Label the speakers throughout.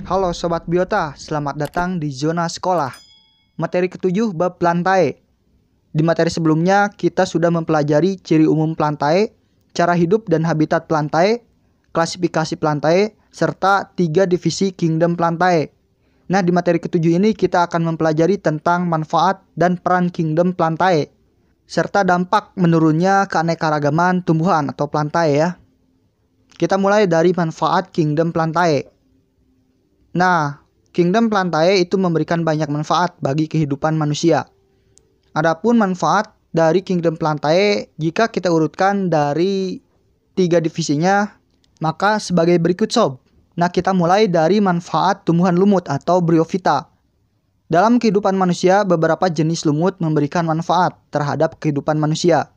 Speaker 1: Halo Sobat Biota, selamat datang di Zona Sekolah. Materi ke-7 bab Plantae. Di materi sebelumnya kita sudah mempelajari ciri umum Plantae, cara hidup dan habitat Plantae, klasifikasi Plantae, serta 3 divisi Kingdom Plantae. Nah, di materi ke-7 ini kita akan mempelajari tentang manfaat dan peran Kingdom Plantae, serta dampak menurunnya keanekaragaman tumbuhan atau Plantae ya. Kita mulai dari manfaat Kingdom Plantae. Nah, Kingdom Plantae itu memberikan banyak manfaat bagi kehidupan manusia. Adapun manfaat dari Kingdom Plantae jika kita urutkan dari 3 divisinya, maka sebagai berikut sob. Nah, kita mulai dari manfaat tumbuhan lumut atau bryophyta. Dalam kehidupan manusia, beberapa jenis lumut memberikan manfaat terhadap kehidupan manusia.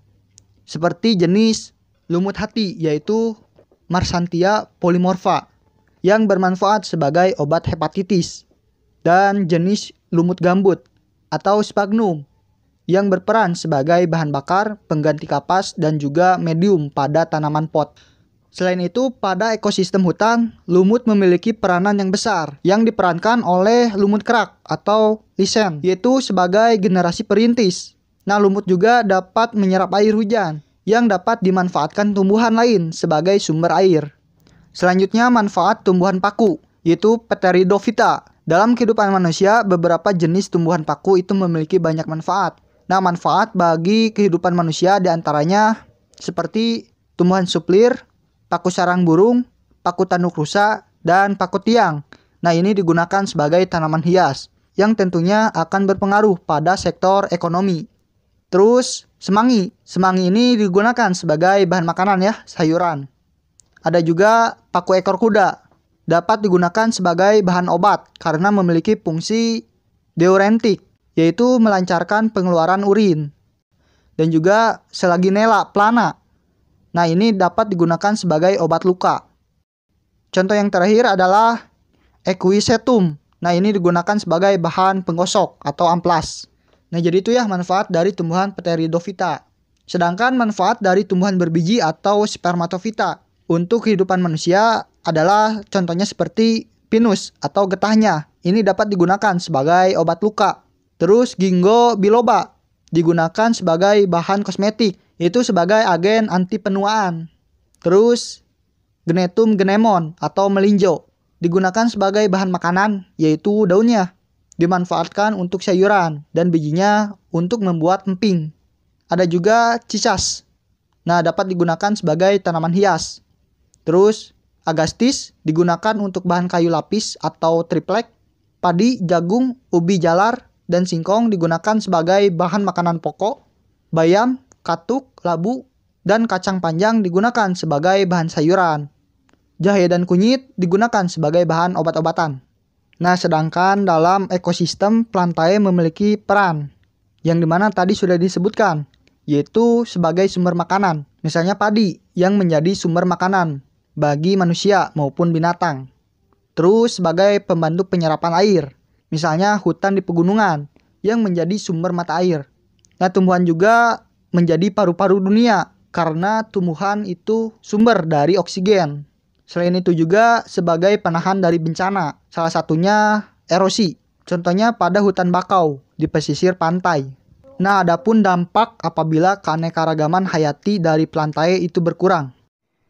Speaker 1: Seperti jenis lumut hati, yaitu Marsantia polymorpha, yang bermanfaat sebagai obat hepatitis, dan jenis lumut gambut atau sphagnum yang berperan sebagai bahan bakar, pengganti kapas, dan juga medium pada tanaman pot. Selain itu, pada ekosistem hutan, lumut memiliki peranan yang besar yang diperankan oleh lumut kerak atau lisen, yaitu sebagai generasi perintis. Nah, lumut juga dapat menyerap air hujan yang dapat dimanfaatkan tumbuhan lain sebagai sumber air. Selanjutnya, manfaat tumbuhan paku, yaitu Pteridophyta. Dalam kehidupan manusia, beberapa jenis tumbuhan paku itu memiliki banyak manfaat. Nah, manfaat bagi kehidupan manusia diantaranya seperti tumbuhan suplir, paku sarang burung, paku tanduk rusa, dan paku tiang. Nah, ini digunakan sebagai tanaman hias yang tentunya akan berpengaruh pada sektor ekonomi. Terus, semangi. Semangi ini digunakan sebagai bahan makanan ya, sayuran. Ada juga paku ekor kuda. Dapat digunakan sebagai bahan obat karena memiliki fungsi diuretik, yaitu melancarkan pengeluaran urin. Dan juga Selaginella plana. Nah, ini dapat digunakan sebagai obat luka. Contoh yang terakhir adalah Equisetum. Nah, ini digunakan sebagai bahan penggosok atau amplas. Nah, jadi itu ya manfaat dari tumbuhan Pteridophyta. Sedangkan manfaat dari tumbuhan berbiji atau Spermatophyta untuk kehidupan manusia adalah contohnya seperti pinus atau getahnya. Ini dapat digunakan sebagai obat luka. Terus Ginkgo biloba digunakan sebagai bahan kosmetik, itu sebagai agen anti penuaan. Terus Gnetum gnemon atau melinjo digunakan sebagai bahan makanan, yaitu daunnya dimanfaatkan untuk sayuran dan bijinya untuk membuat emping. Ada juga cisas. Nah, dapat digunakan sebagai tanaman hias. Terus agastis digunakan untuk bahan kayu lapis atau triplek. Padi, jagung, ubi jalar, dan singkong digunakan sebagai bahan makanan pokok. Bayam, katuk, labu, dan kacang panjang digunakan sebagai bahan sayuran. Jahe dan kunyit digunakan sebagai bahan obat-obatan. Nah, sedangkan dalam ekosistem Plantae memiliki peran yang dimana tadi sudah disebutkan, yaitu sebagai sumber makanan. Misalnya padi yang menjadi sumber makanan bagi manusia maupun binatang. Terus sebagai pembantu penyerapan air. Misalnya hutan di pegunungan yang menjadi sumber mata air. Nah, tumbuhan juga menjadi paru-paru dunia karena tumbuhan itu sumber dari oksigen. Selain itu juga sebagai penahan dari bencana, salah satunya erosi. Contohnya pada hutan bakau di pesisir pantai. Nah, adapun dampak apabila keanekaragaman hayati dari Plantae itu berkurang.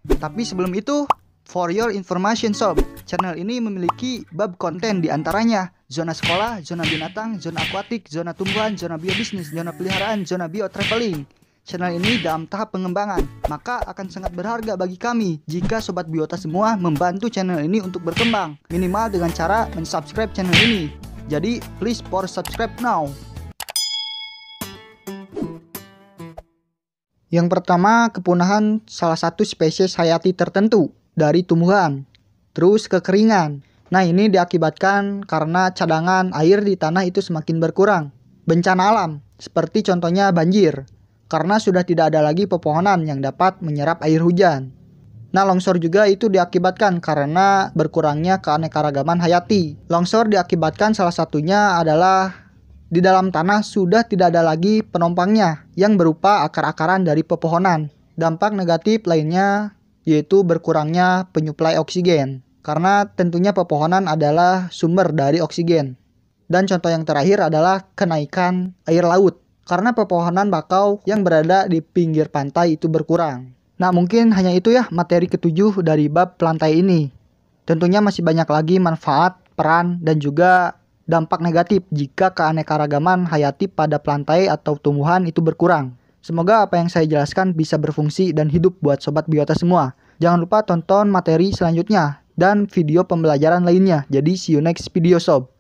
Speaker 1: Tapi sebelum itu, for your information sob, channel ini memiliki bab konten diantaranya zona sekolah, zona binatang, zona akuatik, zona tumbuhan, zona biobisnis, zona peliharaan, zona biotraveling. Channel ini dalam tahap pengembangan, maka akan sangat berharga bagi kami jika Sobat Biota semua membantu channel ini untuk berkembang, minimal dengan cara mensubscribe channel ini. Jadi, please for subscribe now. Yang pertama, kepunahan salah satu spesies hayati tertentu dari tumbuhan. Terus kekeringan. Nah, ini diakibatkan karena cadangan air di tanah itu semakin berkurang. Bencana alam, seperti contohnya banjir, karena sudah tidak ada lagi pepohonan yang dapat menyerap air hujan. Nah, longsor juga itu diakibatkan karena berkurangnya keanekaragaman hayati. Longsor diakibatkan salah satunya adalah di dalam tanah sudah tidak ada lagi penompangnya yang berupa akar-akaran dari pepohonan. Dampak negatif lainnya yaitu berkurangnya penyuplai oksigen. Karena tentunya pepohonan adalah sumber dari oksigen. Dan contoh yang terakhir adalah kenaikan air laut. Karena pepohonan bakau yang berada di pinggir pantai itu berkurang. Nah, mungkin hanya itu ya materi ketujuh dari bab pelantai ini. Tentunya masih banyak lagi manfaat, peran, dan juga dampak negatif jika keanekaragaman hayati pada pelantai atau tumbuhan itu berkurang. Semoga apa yang saya jelaskan bisa berfungsi dan hidup buat Sobat Biota semua. Jangan lupa tonton materi selanjutnya dan video pembelajaran lainnya. Jadi see you next video sob.